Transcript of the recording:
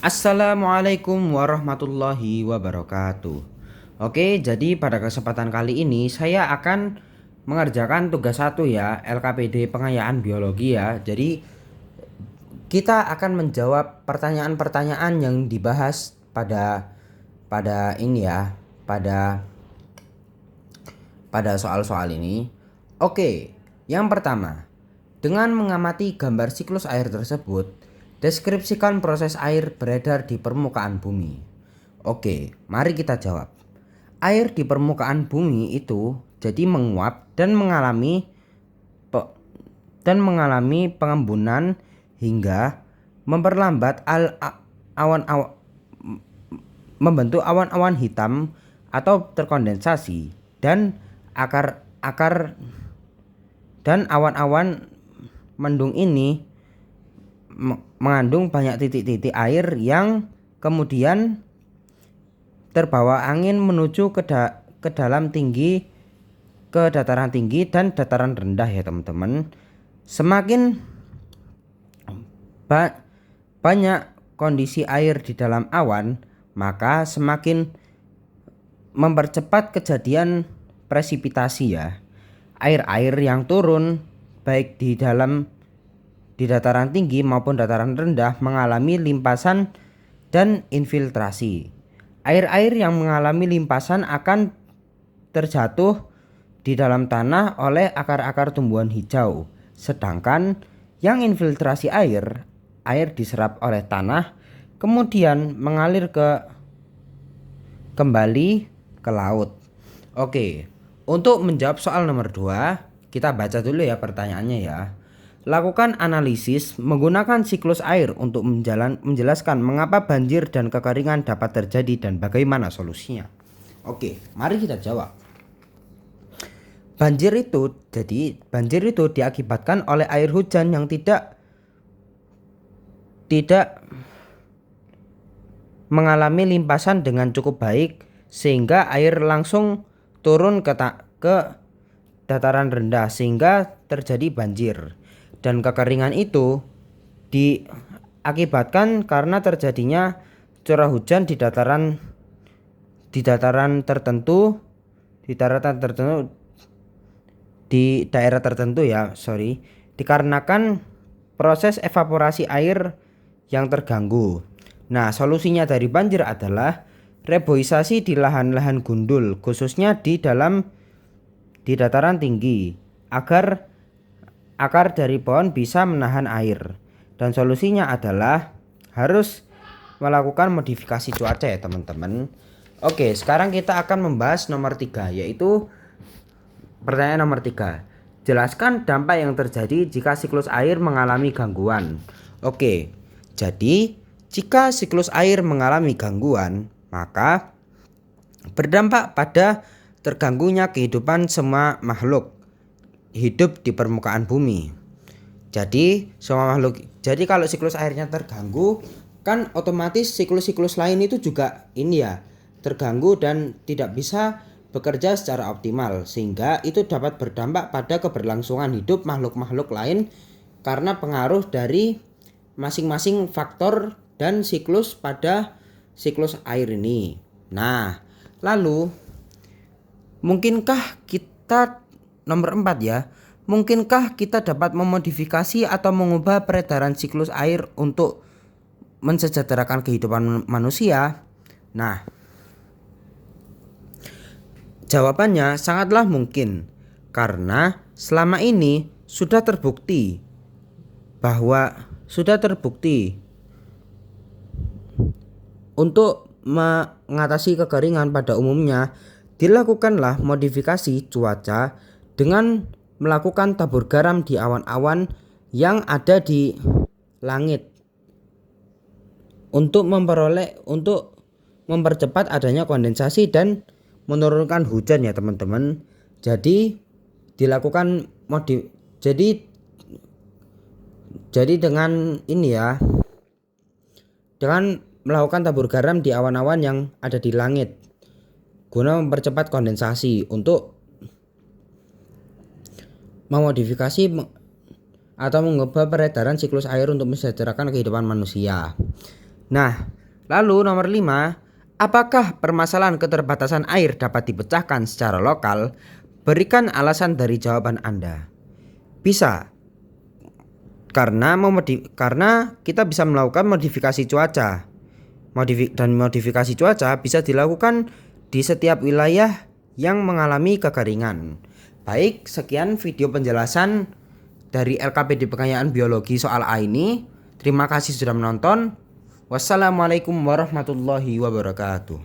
Assalamualaikum warahmatullahi wabarakatuh. Oke, jadi pada kesempatan kali ini saya akan mengerjakan tugas satu ya, LKPD Pengayaan Biologi ya. Jadi kita akan menjawab pertanyaan-pertanyaan yang dibahas pada pada ini ya, pada pada soal-soal ini. Oke, yang pertama, dengan mengamati gambar siklus air tersebut, deskripsikan proses air beredar di permukaan bumi. Oke, mari kita jawab. Air di permukaan bumi itu jadi menguap dan mengalami pengembunan hingga memperlambat awan-awan membentuk awan-awan hitam atau terkondensasi dan akar dan awan-awan mendung ini mengandung banyak titik-titik air yang kemudian terbawa angin menuju ke dataran tinggi dan dataran rendah ya teman-teman. Semakin banyak kondisi air di dalam awan, maka semakin mempercepat kejadian presipitasi ya. Air-air yang turun baik di dataran tinggi maupun dataran rendah mengalami limpasan dan infiltrasi. Air-air yang mengalami limpasan akan terjatuh di dalam tanah oleh akar-akar tumbuhan hijau, sedangkan yang infiltrasi air diserap oleh tanah kemudian mengalir kembali ke laut. Oke, untuk menjawab soal nomor 2, kita baca dulu ya pertanyaannya ya. Lakukan analisis menggunakan siklus air untuk menjelaskan mengapa banjir dan kekeringan dapat terjadi dan bagaimana solusinya. Oke, mari kita jawab. Banjir itu diakibatkan oleh air hujan yang tidak mengalami limpasan dengan cukup baik sehingga air langsung turun ke dataran rendah sehingga terjadi banjir. Dan kekeringan itu diakibatkan karena terjadinya curah hujan di daratan tertentu di daerah tertentu ya, dikarenakan proses evaporasi air yang terganggu. Nah, solusinya dari banjir adalah reboisasi di lahan-lahan gundul, khususnya di dataran tinggi, agar akar dari pohon bisa menahan air. Dan solusinya adalah harus melakukan modifikasi cuaca ya teman-teman. Oke, sekarang kita akan membahas nomor 3, yaitu pertanyaan nomor 3. Jelaskan dampak yang terjadi jika siklus air mengalami gangguan. Oke, jadi jika siklus air mengalami gangguan, maka berdampak pada terganggunya kehidupan semua makhluk hidup di permukaan bumi. Jadi kalau siklus airnya terganggu, kan otomatis siklus-siklus lain itu juga terganggu dan tidak bisa bekerja secara optimal, sehingga itu dapat berdampak pada keberlangsungan hidup makhluk-makhluk lain karena pengaruh dari masing-masing faktor dan siklus pada siklus air ini. Nah, lalu mungkinkah kita nomor 4 ya, mungkinkah kita dapat memodifikasi atau mengubah peredaran siklus air untuk mensejahterakan kehidupan manusia? Nah, jawabannya sangatlah mungkin, karena selama ini sudah terbukti untuk mengatasi kekeringan pada umumnya dilakukanlah modifikasi cuaca dengan melakukan tabur garam di awan-awan yang ada di langit untuk mempercepat adanya kondensasi dan menurunkan hujan ya teman-teman. Jadi dilakukan dengan melakukan tabur garam di awan-awan yang ada di langit guna mempercepat kondensasi untuk memodifikasi atau mengubah peredaran siklus air untuk mensejahterakan kehidupan manusia. Nah, Lalu nomor 5, apakah permasalahan keterbatasan air dapat dipecahkan secara lokal? Berikan alasan dari jawaban Anda. Bisa, karena kita bisa melakukan modifikasi cuaca. Dan modifikasi cuaca bisa dilakukan di setiap wilayah yang mengalami kekeringan. Baik, sekian video penjelasan dari LKPD Pengayaan Biologi soal A ini. Terima kasih sudah menonton. Wassalamualaikum warahmatullahi wabarakatuh.